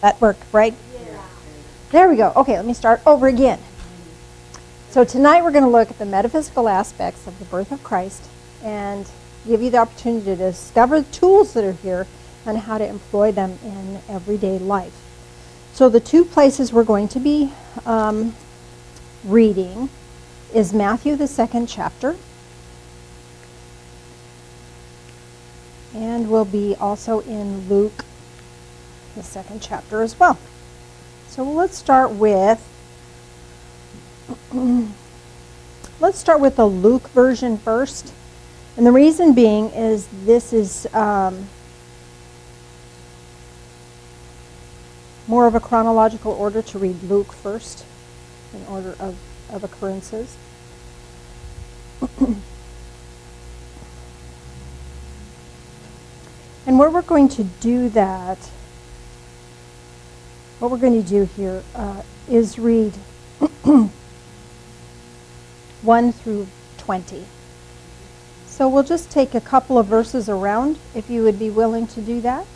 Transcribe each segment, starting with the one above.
That worked, right? Yeah. There we go. Okay, let me start over again. So tonight we're going to look at the metaphysical aspects of the birth of Christ and give you the opportunity to discover the tools that are here and how to employ them in everyday life. So the two places we're going to be reading is Matthew, the 2nd chapter, and we'll be also in Luke, the 2nd chapter as well. So let's start with the Luke version first. And the reason being is this is more of a chronological order to read Luke first in order of occurrences. And where we're going to do that, what we're going to do here is read 1 through 20. So we'll just take a couple of verses around, if you would be willing to do that.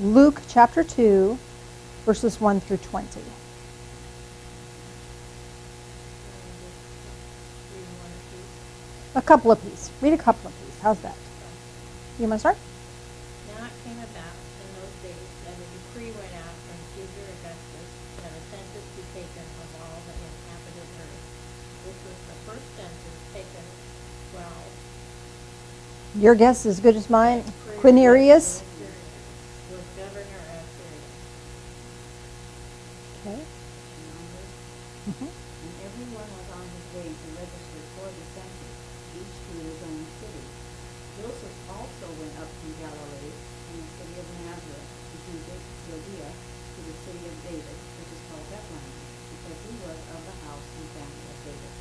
Luke chapter 2, verses 1 through 20. A couple of pieces. Read a couple of pieces. How's that? You want to start? Now it came about in those days that a decree went out from Caesar Augustus that a census be taken of all the inhabited earth. This was the first census taken while Your guess is as good as mine. Quirinius. was governor of Syria. Okay. Mm-hmm. And everyone was on his way to register for the census, each to his own city. Joseph also went up from Galilee, from the city of Nazareth, to Judea, to the city of David, which is called Bethlehem, because he was of the house and family of David.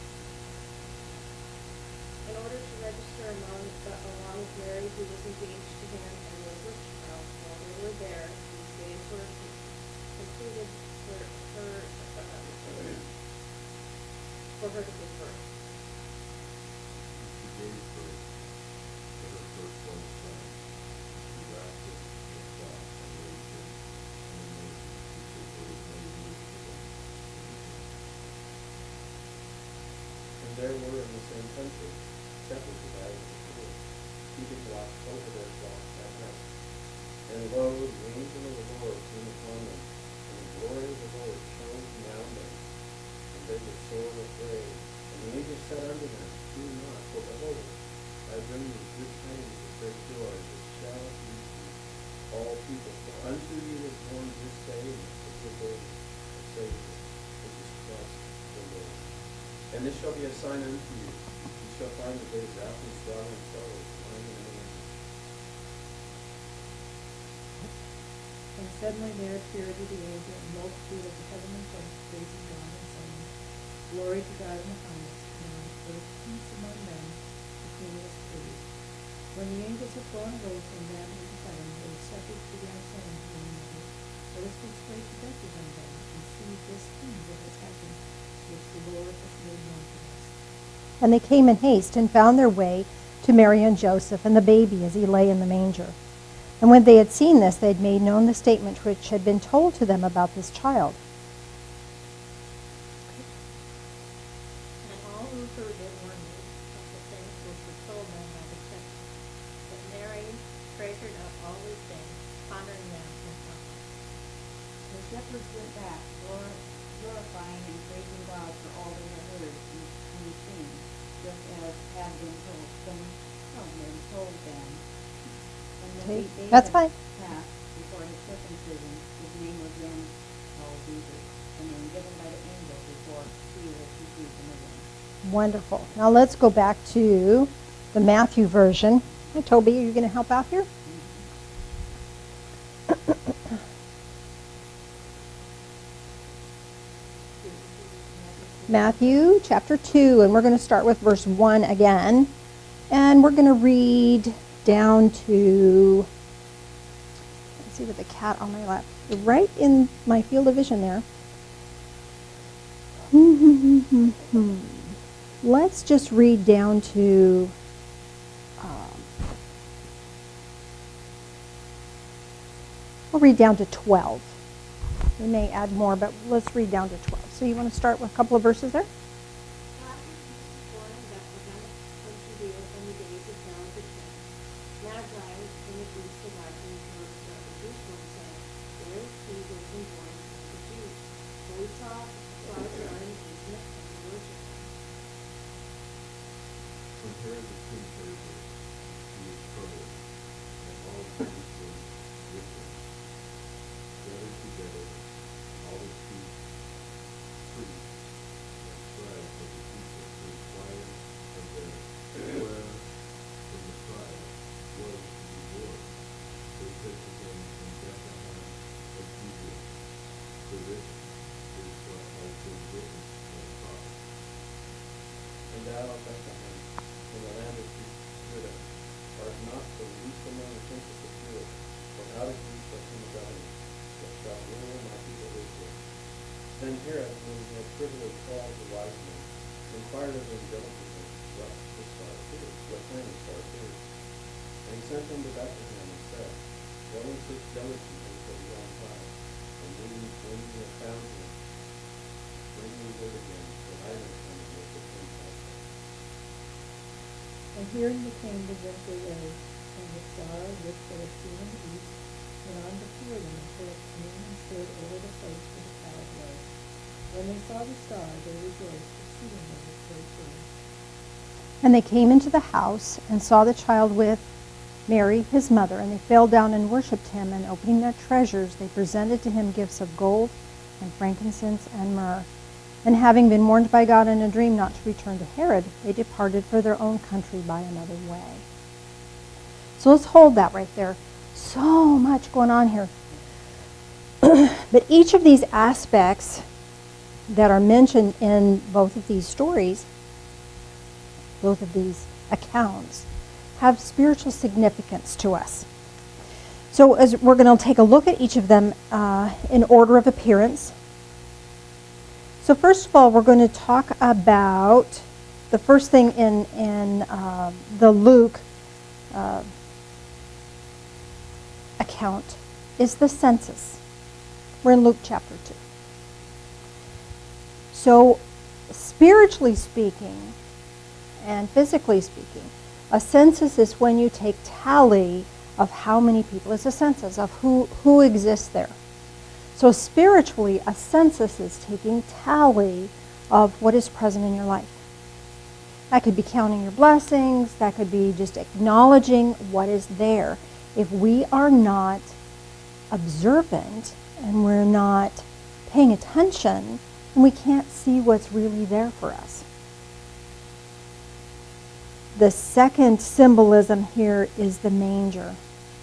In order to register along with Mary, who was engaged to him and was with child. While they were there, these days were completed for her to give birth. She gave birth to her firstborn son. She wrapped it with cloth and raised him in a manger, because there was no room for them in the inn. And there were in the same country shepherds about in the field, keeping watch over their flocks at night. And lo, the angel of the Lord came upon them, and the glory of the Lord shone around them, and they were sore afraid. And the angel said unto them, Fear not, for behold, I bring you good tidings of great joy, which shall be to all people. For unto you is born this day in the city of David a Savior, which is Christ the Lord. And this shall be a sign unto you. You shall find the babe wrapped in straw and sorrows, lying in a manger. And suddenly there appeared with the angel a multitude of the heavenly hosts, praising God and saying, Glory to God in the highest, and on earth peace among men, the King is pleased. When the angels had gone away from them into heaven, the shepherds began saying to one another, Let us go straight to Bethlehem then, and see this thing that has happened, which the Lord has made known to us. And they came in haste and found their way to Mary and Joseph and the baby as he lay in the manger. And when they had seen this, they had made known the statement which had been told to them about this child. And all who heard it were moved at the things which were told them by the shepherds. But Mary treasured up all these things, pondering them in her heart. The shepherds went back, glorifying and praising God for all they had heard and seen, just as had been told them. When the 8 days That's had fine. passed before his circumcision, his name was then called Jesus, the name given by the angel before he was conceived in the womb. Wonderful. Now let's go back to the Matthew version. Hi, Toby, are you going to help out here? Matthew chapter 2, and we're going to start with verse 1 again. And we're going to read down to, let's see with the cat on my lap, right in my field of vision there. Let's just read down to We'll read down to 12. We may add more, but let's read down to 12. So you want to start with a couple of verses there? After Jesus was born in Bethlehem of Judea in the days of Herod the king, Magi in the east of Ireland heard that the Jerusalem said, "Where is he who has been born King of the Jews? For we saw a star in the east and have come to worship him." When Herod the king heard this, he was troubled, and all Jerusalem with him. Gathered together all the chief priests and scribes of the people to inquire of them where the Messiah was to be born. They said to him, "In Bethlehem of Judea, for this is what has been written in the prophet. And thou, Bethlehem, in the land of Judah, art not the least among the princes of Judah, for out of thee shall come a governor, that shall rule my people Israel." Then Herod, when he had privily called the wise men, inquired of them diligently what the star is, what time the star is. And he sent them to Bethlehem and said, "Go and search diligently for the young child, and when you have found him, bring me word again, that I may come and worship him also." And hearing the king, the winter rose, and the star which they had seen in the east went on before them until it came and stood over the place where the child was. When they saw the star, they rejoiced, exceedingly with great joy. And they came into the house and saw the child with Mary, his mother, and they fell down and worshipped him, and opening their treasures, they presented to him gifts of gold and frankincense and myrrh. And having been warned by God in a dream not to return to Herod, they departed for their own country by another way. So let's hold that right there. So much going on here. But each of these aspects that are mentioned in both of these stories, both of these accounts, have spiritual significance to us. So as we're going to take a look at each of them in order of appearance. So first of all, we're going to talk about the first thing in the Luke account is the census. We're in Luke chapter 2. So spiritually speaking and physically speaking, a census is when you take tally of how many people. It's a census of who exists there. So spiritually, a census is taking tally of what is present in your life. That could be counting your blessings. That could be just acknowledging what is there. If we are not observant and we're not paying attention, then we can't see what's really there for us. The second symbolism here is the manger.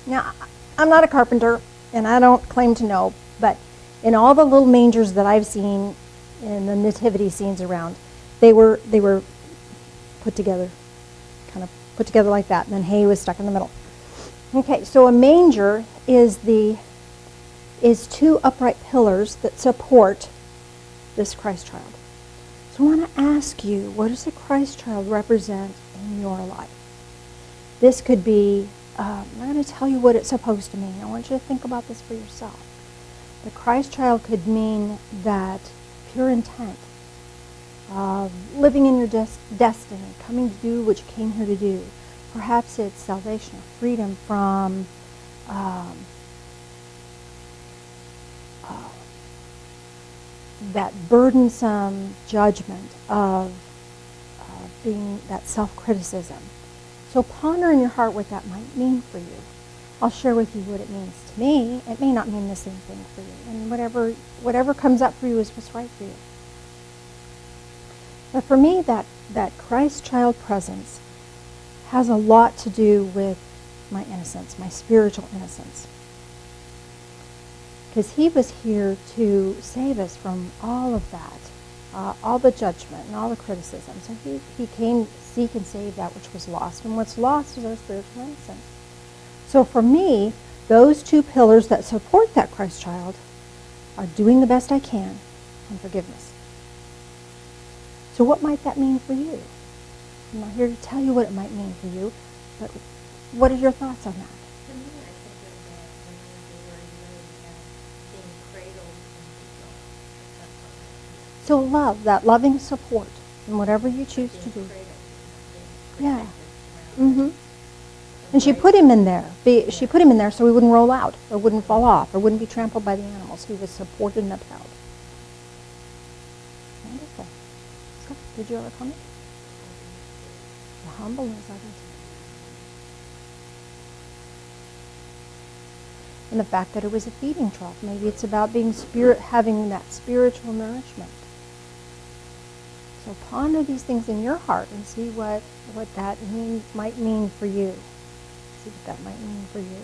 Now, I'm not a carpenter, and I don't claim to know, but in all the little mangers that I've seen in the nativity scenes around, they were put together, kind of put together like that, and then hay was stuck in the middle. Okay, so a manger is two upright pillars that support this Christ child. So I want to ask you, what does the Christ child represent in your life? This could be, I'm not going to tell you what it's supposed to mean. I want you to think about this for yourself. The Christ child could mean that pure intent of living in your destiny, coming to do what you came here to do. Perhaps it's salvation or freedom from that burdensome judgment of being that self-criticism. So ponder in your heart what that might mean for you. I'll share with you what it means to me. It may not mean the same thing for you. And whatever comes up for you is what's right for you. But for me, that Christ child presence has a lot to do with my innocence, my spiritual innocence. Because he was here to save us from all of that, all the judgment and all the criticism. So he came to seek and save that which was lost. And what's lost is our spiritual innocence. So for me, those two pillars that support that Christ child are doing the best I can and forgiveness. So what might that mean for you? I'm not here to tell you what it might mean for you, but what are your thoughts on that? For me, I think of when we were in So love, that loving support in whatever you choose to do. Yeah. Mm-hmm. And she put him in there. She put him in there so he wouldn't roll out or wouldn't fall off or wouldn't be trampled by the animals. He was supported and upheld. Wonderful. So, did you have a comment? The humbleness of it. And the fact that it was a feeding trough. Maybe it's about being having that spiritual nourishment. So ponder these things in your heart and see what that might mean for you. See what that might mean for you.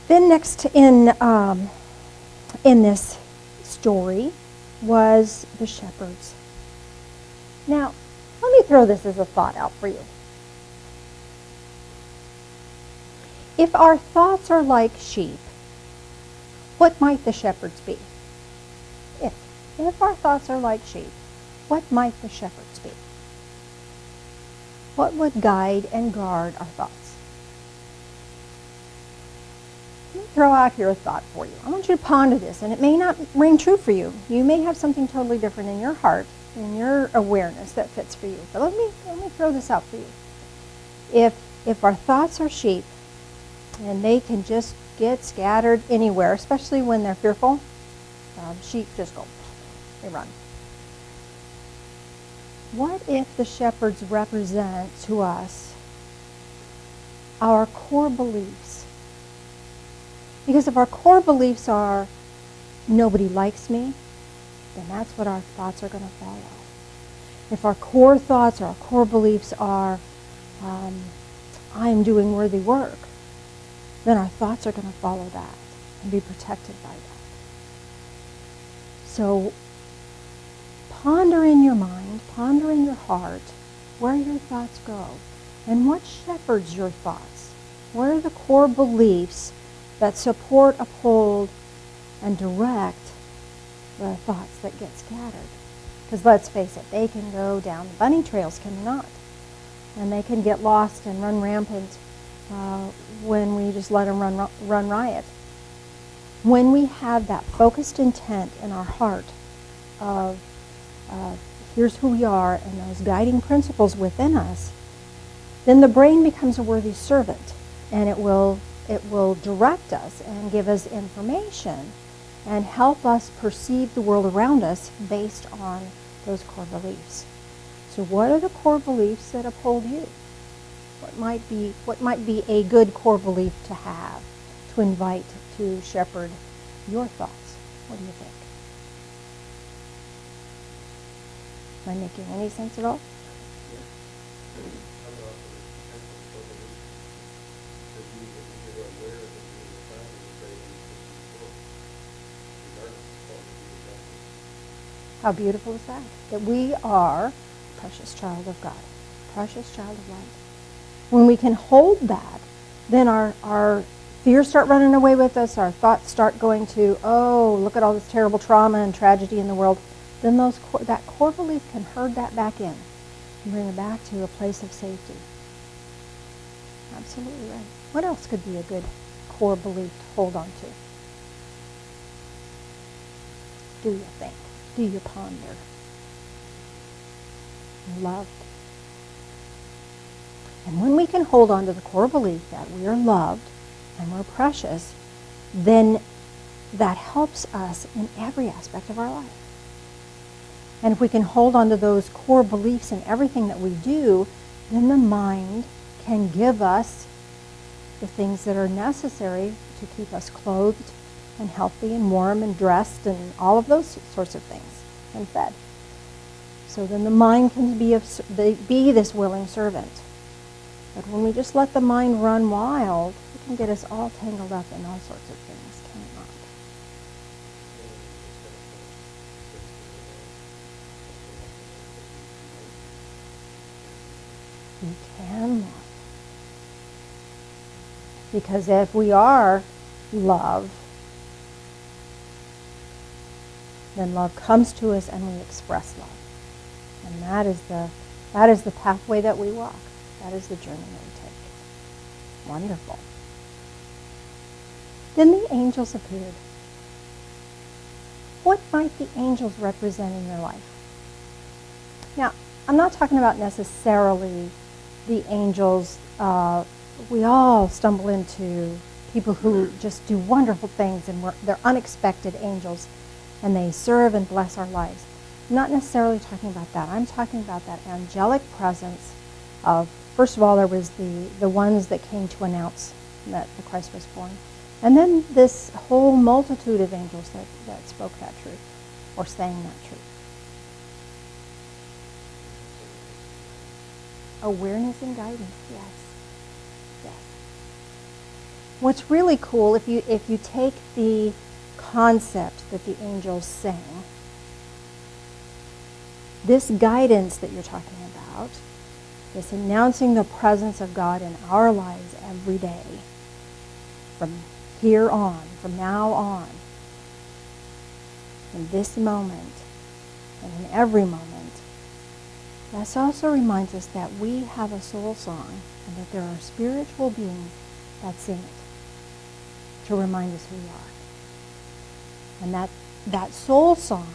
Then next in this story was the shepherds. Now, let me throw this as a thought out for you. If our thoughts are like sheep, what might the shepherds be? If our thoughts are like sheep, what might the shepherds be? What would guide and guard our thoughts? Let me throw out here a thought for you. I want you to ponder this, and it may not ring true for you. You may have something totally different in your heart, in your awareness that fits for you. But let me throw this out for you. If our thoughts are sheep, and they can just get scattered anywhere, especially when they're fearful, sheep just go, they run. What if the shepherds represent to us our core beliefs? Because if our core beliefs are, nobody likes me, then that's what our thoughts are going to follow. If our core thoughts or our core beliefs are, I am doing worthy work, then our thoughts are going to follow that and be protected by that. So ponder in your mind, ponder in your heart where your thoughts go and what shepherds your thoughts. What are the core beliefs that support, uphold, and direct the thoughts that get scattered? Because let's face it, they can go down the bunny trails, can they not? And they can get lost and run rampant when we just let them run riot. When we have that focused intent in our heart of here's who we are and those guiding principles within us, then the brain becomes a worthy servant, and it will direct us and give us information and help us perceive the world around us based on those core beliefs. So what are the core beliefs that uphold you? What might be a good core belief to have, to invite to shepherd your thoughts? What do you think? Am I making any sense at all? How beautiful is that? That we are a precious child of God, precious child of light. When we can hold that, then our fears start running away with us, our thoughts start going to, oh, look at all this terrible trauma and tragedy in the world. Then that core belief can herd that back in and bring it back to a place of safety. Absolutely right. What else could be a good core belief to hold on to? Do you think? Do you ponder? Loved. And when we can hold on to the core belief that we are loved and we're precious, then that helps us in every aspect of our life. And if we can hold on to those core beliefs in everything that we do, then the mind can give us the things that are necessary to keep us clothed and healthy and warm and dressed and all of those sorts of things and fed. So then the mind can be this willing servant. But when we just let the mind run wild, it can get us all tangled up in all sorts of things, can it not? We can love. Because if we are love, then love comes to us and we express love. And that is the pathway that we walk. That is the journey that we take. Wonderful. Then the angels appeared. what might the angels represent in your life? Now, I'm not talking about necessarily the angels. We all stumble into people who just do wonderful things, and they're unexpected angels, and they serve and bless our lives. I'm not necessarily talking about that. I'm talking about that angelic presence of, first of all, there was the ones that came to announce that the Christ was born. And then this whole multitude of angels that spoke that truth, or sang that truth. Awareness and guidance, yes. Yes. What's really cool, if you take the concept that the angels sang, this guidance that you're talking about, this announcing the presence of God in our lives every day, from here on, from now on, in this moment, and in every moment, this also reminds us that we have a soul song and that there are spiritual beings that sing it to remind us who we are. And that soul song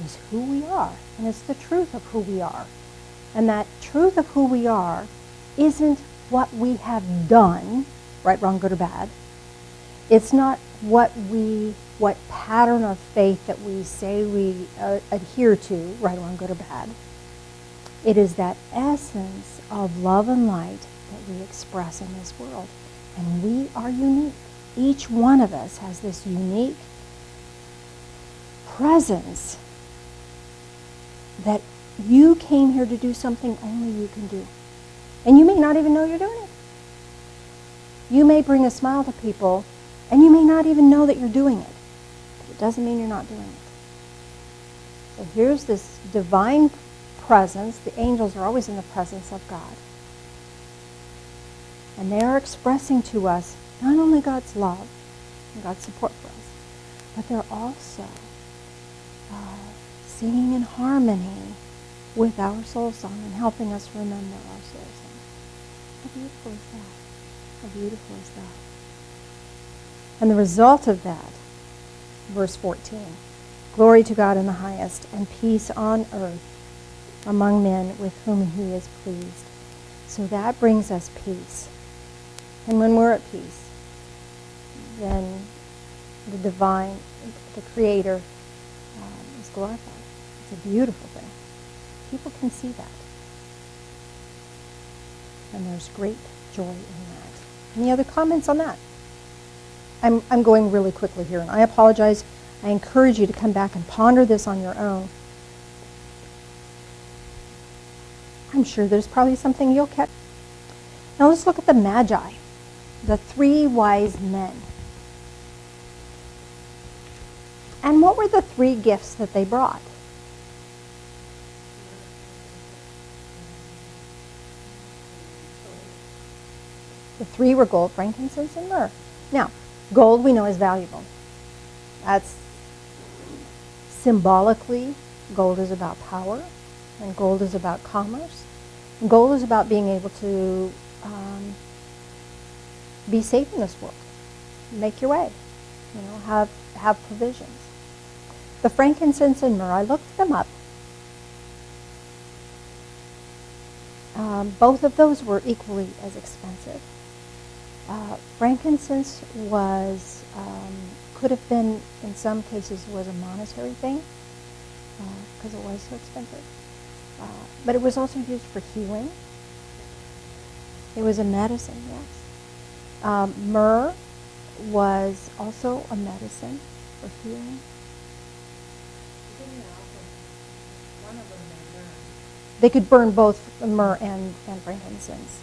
is who we are, and it's the truth of who we are. And that truth of who we are isn't what we have done, right, wrong, good, or bad. It's not what pattern of faith that we say we adhere to, right, wrong, good, or bad. It is that essence of love and light that we express in this world. And we are unique. Each one of us has this unique presence that you came here to do something only you can do. And you may not even know you're doing it. You may bring a smile to people, and you may not even know that you're doing it. But it doesn't mean you're not doing it. So here's this divine presence. The angels are always in the presence of God. And they are expressing to us not only God's love and God's support for us, but they're also singing in harmony with our soul song and helping us remember our soul song. How beautiful is that? How beautiful is that? And the result of that, verse 14, glory to God in the highest, and peace on earth among men with whom he is pleased. So that brings us peace. And when we're at peace, then the divine, the Creator, is glorified. It's a beautiful thing. People can see that. And there's great joy in that. Any other comments on that? I'm going really quickly here, and I apologize. I encourage you to come back and ponder this on your own. I'm sure there's probably something you'll catch. Now let's look at the Magi, the 3 wise men. And what were the 3 gifts that they brought? The 3 were gold, frankincense, and myrrh. Now, gold we know is valuable. That's symbolically, gold is about power, and gold is about commerce. And gold is about being able to be safe in this world, make your way, have provisions. The frankincense and myrrh, I looked them up. Both of those were equally as expensive. Frankincense could have been, in some cases, was a monetary thing because it was so expensive. But it was also used for healing. It was a medicine, yes. Myrrh was also a medicine for healing. One of them they burned. They could burn both myrrh and frankincense.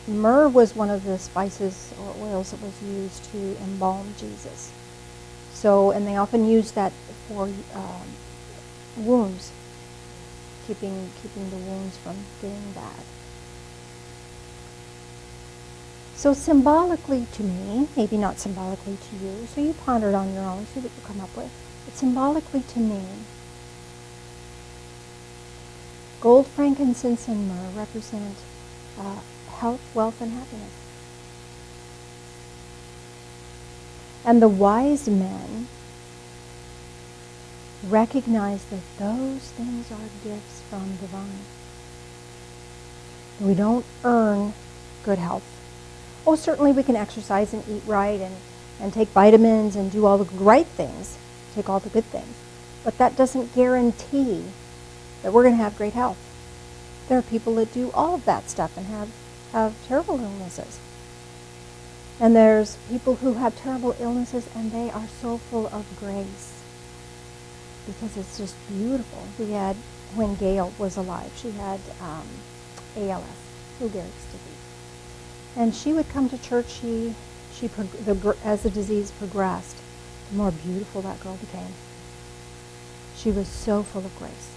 Myrrh was one of the spices or oils that was used to embalm Jesus. So, and they often used that for wounds, keeping the wounds from getting bad. So symbolically to me, maybe not symbolically to you, so you ponder it on your own, see what you come up with. But symbolically to me, gold, frankincense, and myrrh represent health, wealth, and happiness. And the wise men recognize that those things are gifts from divine. We don't earn good health. Oh, certainly we can exercise and eat right and take vitamins and do all the right things, take all the good things. But that doesn't guarantee that we're going to have great health. There are people that do all of that stuff and have terrible illnesses. And there's people who have terrible illnesses and they are so full of grace because it's just beautiful. We had, when Gail was alive, she had ALS, Lou Gehrig's disease. And she would come to church, as the disease progressed, the more beautiful that girl became. She was so full of grace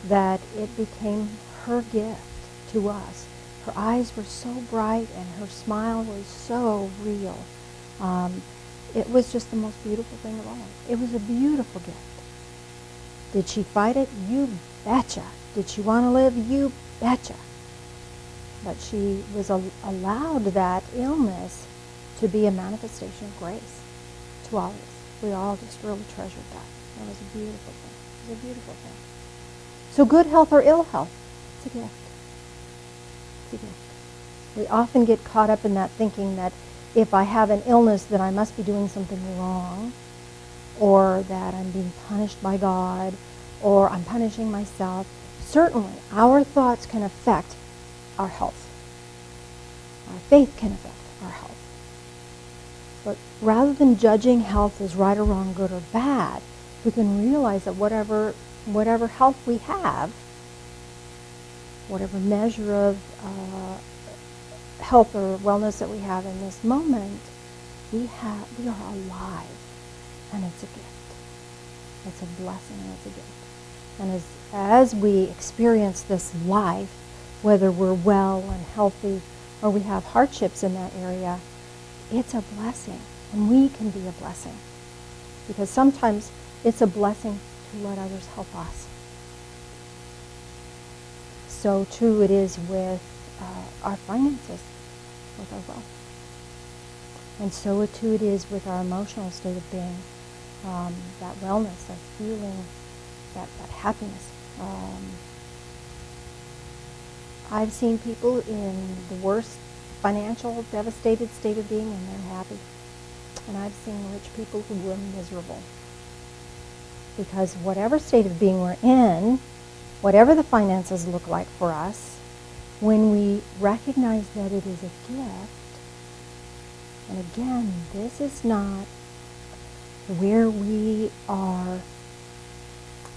that it became her gift to us. Her eyes were so bright and her smile was so real. It was just the most beautiful thing of all. It was a beautiful gift. Did she fight it? You betcha. Did she want to live? You betcha. But she was allowed that illness to be a manifestation of grace to all of us. We all just really treasured that. That was a beautiful thing. It was a beautiful thing. So good health or ill health, it's a gift. It's a gift. We often get caught up in that thinking that if I have an illness, then I must be doing something wrong, or that I'm being punished by God, or I'm punishing myself. Certainly, our thoughts can affect our health. Our faith can affect our health. But rather than judging health as right or wrong, good or bad, we can realize that whatever health we have, whatever measure of health or wellness that we have in this moment, we are alive, and it's a gift. It's a blessing, and it's a gift. And as we experience this life, whether we're well and healthy or we have hardships in that area, it's a blessing, and we can be a blessing. Because sometimes it's a blessing to let others help us. So too it is with our finances, with our wealth. And so too it is with our emotional state of being, that wellness, that feeling, that happiness. I've seen people in the worst financial, devastated state of being, and they're happy. And I've seen rich people who were miserable. Because whatever state of being we're in, whatever the finances look like for us, when we recognize that it is a gift, and again, this is not where we are,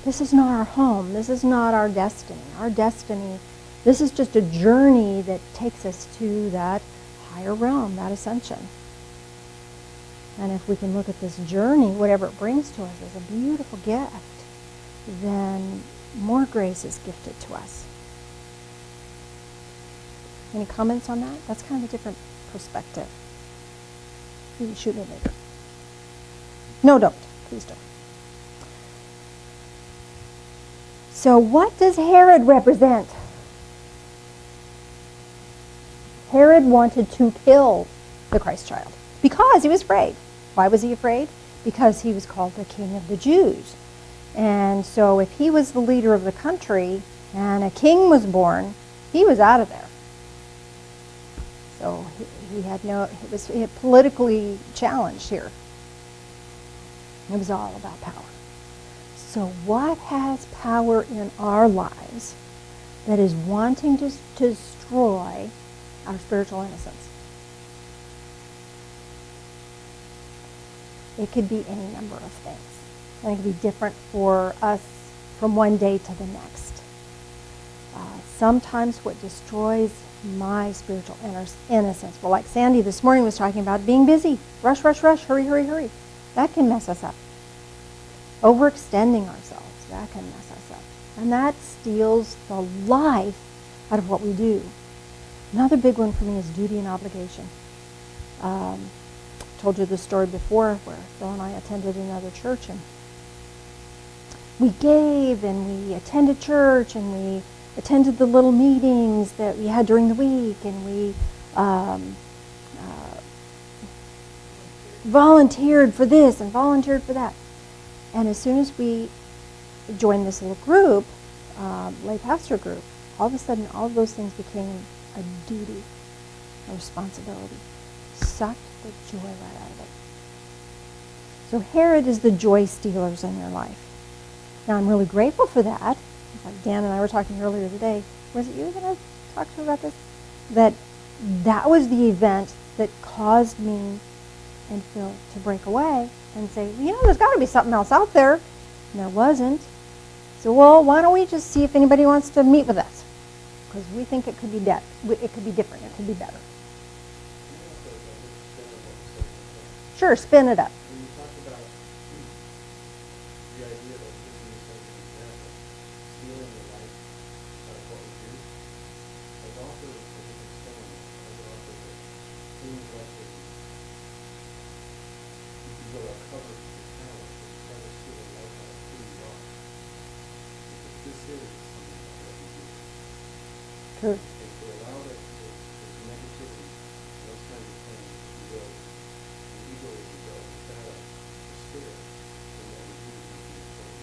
this is not our home, this is not our destiny. Our destiny, this is just a journey that takes us to that higher realm, that ascension. And if we can look at this journey, whatever it brings to us, as a beautiful gift, then more grace is gifted to us. Any comments on that? That's kind of a different perspective. You can shoot me later. No, don't. Please don't. So what does Herod represent? Herod wanted to kill the Christ child because he was afraid. Why was he afraid? Because he was called the King of the Jews. And so if he was the leader of the country and a king was born, he was out of there. So he had politically challenged here. It was all about power. So what has power in our lives that is wanting to destroy our spiritual innocence? It could be any number of things. And it could be different for us from one day to the next. Sometimes what destroys my spiritual innocence, well, like Sandy this morning was talking about, being busy. Rush, rush, rush, hurry, hurry, hurry. That can mess us up. Overextending ourselves, that can mess us up. And that steals the life out of what we do. Another big one for me is duty and obligation. Told you the story before where Bill and I attended another church, and we gave and we attended church and we attended the little meetings that we had during the week, and we volunteered for this and volunteered for that. And as soon as we joined this little group, lay pastor group, all of a sudden all of those things became a duty, a responsibility. Sucked the joy right out of it. So Herod is the joy stealers in your life. Now I'm really grateful for that. Like Dan and I were talking earlier today. Was it you that I talked to about this? That was the event that caused me and Phil to break away and say, there's got to be something else out there. And there wasn't. So, well, why don't we just see if anybody wants to meet with us? Because we think it could be it could be different. It could be better. Sure, spin it up. When you talk about the idea that this is something example, stealing the life out of what we do, as authors of the different stones, as authors of things like this, you can go a cover to the talent and try to steal the life out of who you are. Because this is something that what we do. True. And to allow that this negativity, those kinds of things, to go, the egoism go inside us, the spirit, and what we do is important.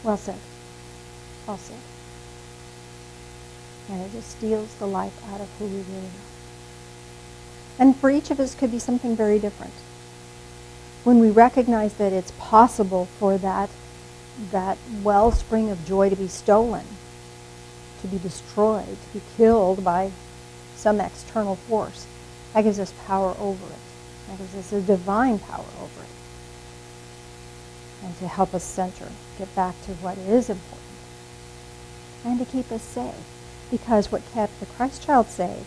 Well said. Well said. And it just steals the life out of who we really are. And for each of us could be something very different. When we recognize that it's possible for that wellspring of joy to be stolen, to be destroyed, to be killed by some external force, that gives us power over it. That gives us a divine power over it. And to help us center, get back to what is important. And to keep us safe. Because what kept the Christ child safe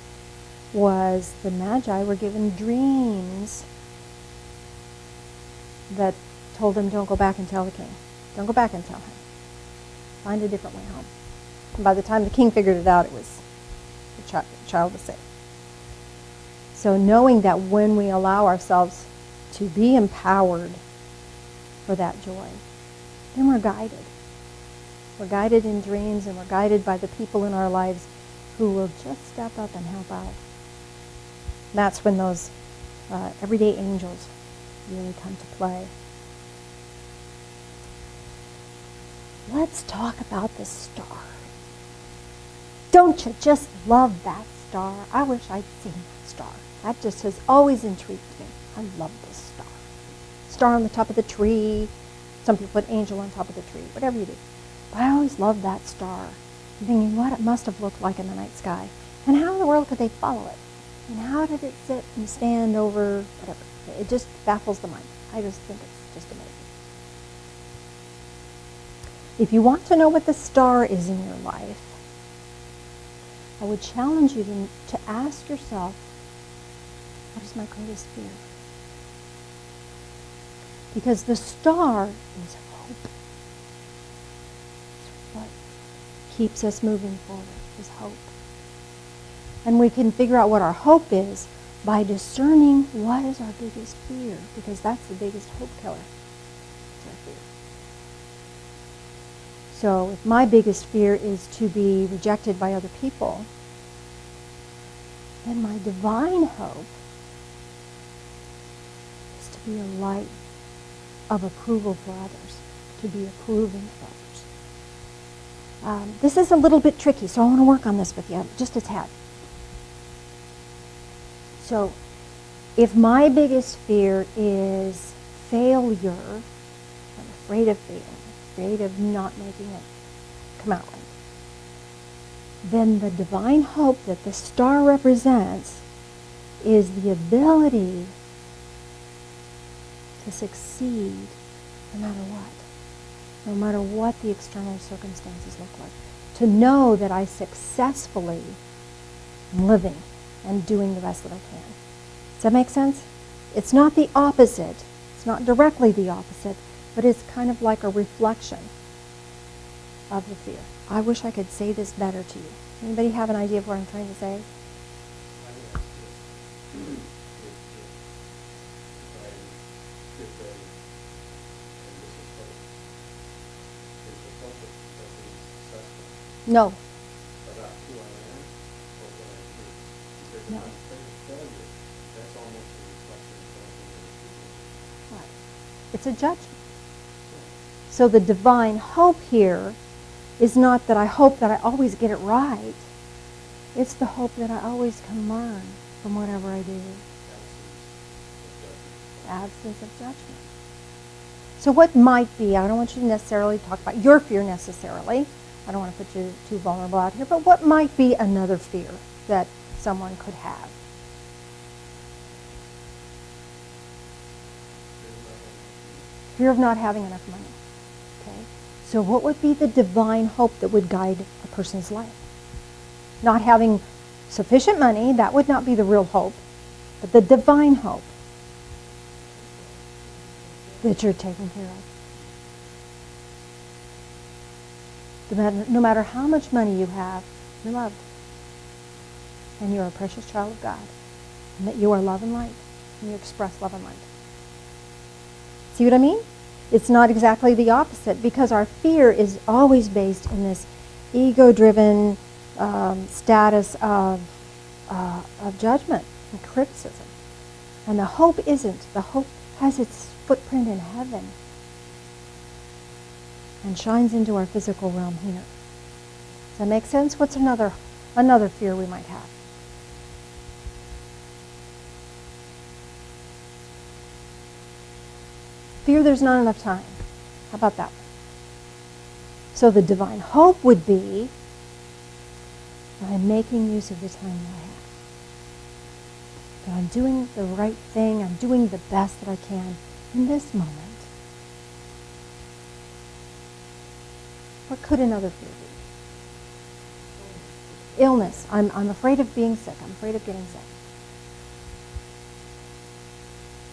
was the Magi were given dreams that told them, don't go back and tell the king. Don't go back and tell him. Find a different way home. And by the time the king figured it out, it was the child was safe. So knowing that when we allow ourselves to be empowered for that joy, then we're guided. We're guided in dreams, and we're guided by the people in our lives who will just step up and help out. That's when those everyday angels really come to play. Let's talk about the star. Don't you just love that star? I wish I'd seen that star. That just has always intrigued me. I love this star. Star on the top of the tree. Some people put angel on top of the tree. Whatever you do. But I always loved that star. I'm thinking what it must have looked like in the night sky. And how in the world could they follow it? And how did it sit and stand over whatever? It just baffles the mind. I just think it's just amazing. If you want to know what the star is in your life, I would challenge you to ask yourself, what is my greatest fear? Because the star is hope. It's what keeps us moving forward, is hope. And we can figure out what our hope is by discerning what is our biggest fear, because that's the biggest hope killer. It's our fear. So if my biggest fear is to be rejected by other people, then my divine hope is to be a light of approval for others, to be approving of others. This is a little bit tricky, so I want to work on this with you, just a tad. So if my biggest fear is failure, I'm afraid of failing, afraid of not making it come out right, then the divine hope that the star represents is the ability to succeed no matter what the external circumstances look like. To know that I successfully am living and doing the best that I can. Does that make sense? It's not the opposite. It's not directly the opposite, but it's kind of like a reflection of the fear. I wish I could say this better to you. Anybody have an idea of what I'm trying to say? No. About who I am or what I do. Because No. if I'm afraid of failure, that's almost a reflection of what I'm going to do. Right. It's a judgment. So the divine hope here is not that I hope that I always get it right. It's the hope that I always can learn from whatever I do. Absence of judgment. So what might be, I don't want you to necessarily talk about your fear necessarily. I don't want to put you too vulnerable out here, but what might be another fear that someone could have? Fear of not having enough money. Okay? So what would be the divine hope that would guide a person's life? Not having sufficient money, that would not be the real hope, but the divine hope that you're taken care of. No matter how much money you have, you're loved. And you're a precious child of God. And that you are love and light. And you express love and light. See what I mean? It's not exactly the opposite, because our fear is always based in this ego-driven status of judgment and criticism. And the hope isn't. The hope has its footprint in heaven and shines into our physical realm here. Does that make sense? What's another fear we might have? Fear there's not enough time. How about that? So the divine hope would be that I'm making use of the time that I have. That I'm doing the right thing. I'm doing the best that I can in this moment. What could another fear be? Illness. I'm afraid of being sick. I'm afraid of getting sick.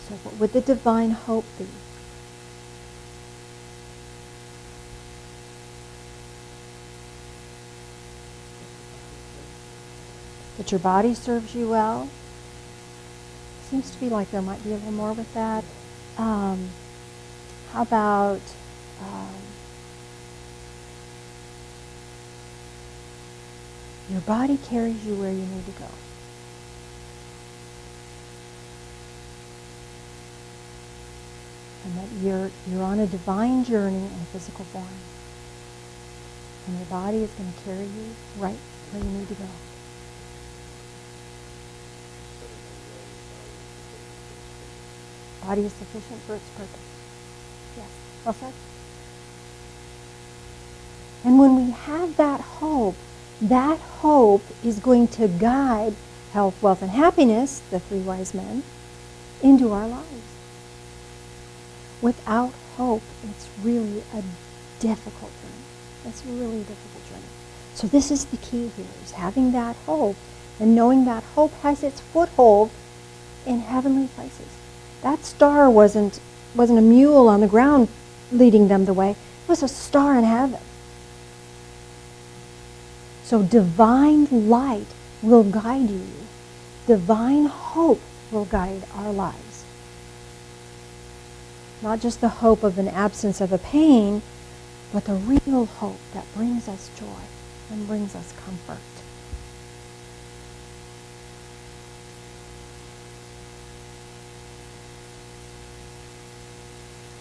So what would the divine hope be? That your body serves you well. Seems to be like there might be a little more with that. How about your body carries you where you need to go. And that you're on a divine journey in physical form. And your body is going to carry you right where you need to go. Body is sufficient for its purpose. Yes, well said. And when we have that hope is going to guide health, wealth, and happiness, the three wise men, into our lives. Without hope, it's really a difficult journey. It's a really difficult journey. So this is the key here, is having that hope and knowing that hope has its foothold in heavenly places. That star wasn't a mule on the ground leading them the way. It was a star in heaven. So divine light will guide you. Divine hope will guide our lives. Not just the hope of an absence of a pain, but the real hope that brings us joy and brings us comfort.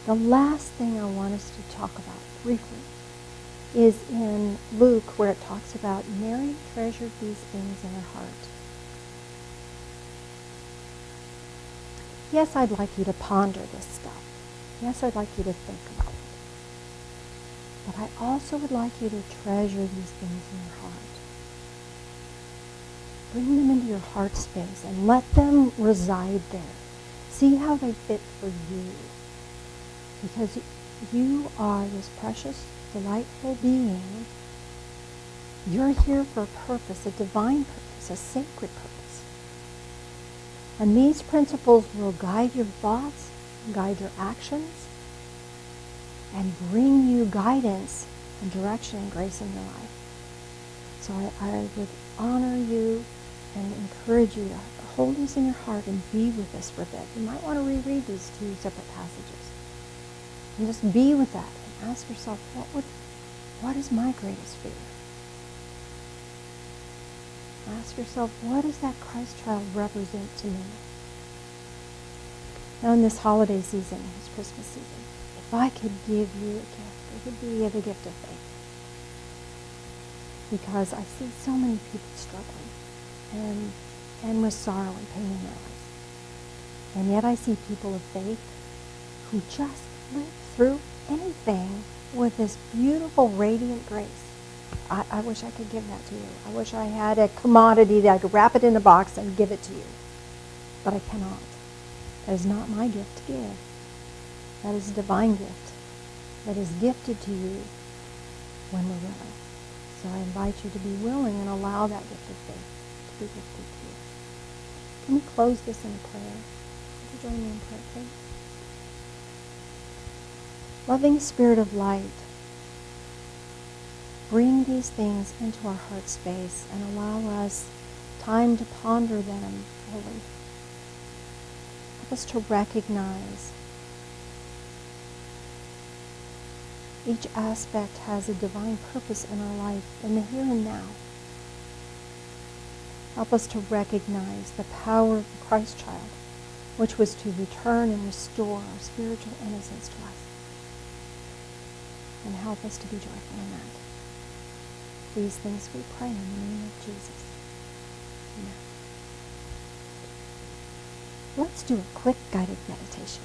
The last thing I want us to talk about briefly is in Luke, where it talks about Mary treasured these things in her heart. Yes, I'd like you to ponder this stuff. Yes, I'd like you to think about it. But I also would like you to treasure these things in your heart. Bring them into your heart space and let them reside there. See how they fit for you. Because you are this precious, delightful being. You're here for a purpose, a divine purpose, a sacred purpose. And these principles will guide your thoughts, guide your actions, and bring you guidance and direction and grace in your life. So I would honor you and encourage you to hold these in your heart and be with us for a bit. You might want to reread these two separate passages. And just be with that and ask yourself, what is my greatest fear? Ask yourself, what does that Christ child represent to me? Now in this holiday season, this Christmas season, if I could give you a gift, it would be the gift of faith. Because I see so many people struggling and with sorrow and pain in their lives. And yet I see people of faith who just live through anything with this beautiful, radiant grace. I wish I could give that to you. I wish I had a commodity that I could wrap it in a box and give it to you. But I cannot. That is not my gift to give. That is a divine gift that is gifted to you when we're willing. So I invite you to be willing and allow that gift of faith to be gifted to you. Can we close this in a prayer? Would you join me in prayer, please? Loving Spirit of light, bring these things into our heart space and allow us time to ponder them fully. Help us to recognize each aspect has a divine purpose in our life in the here and now. Help us to recognize the power of the Christ child, which was to return and restore our spiritual innocence to us. And help us to be joyful in that. These things we pray in the name of Jesus. Amen. Let's do a quick guided meditation.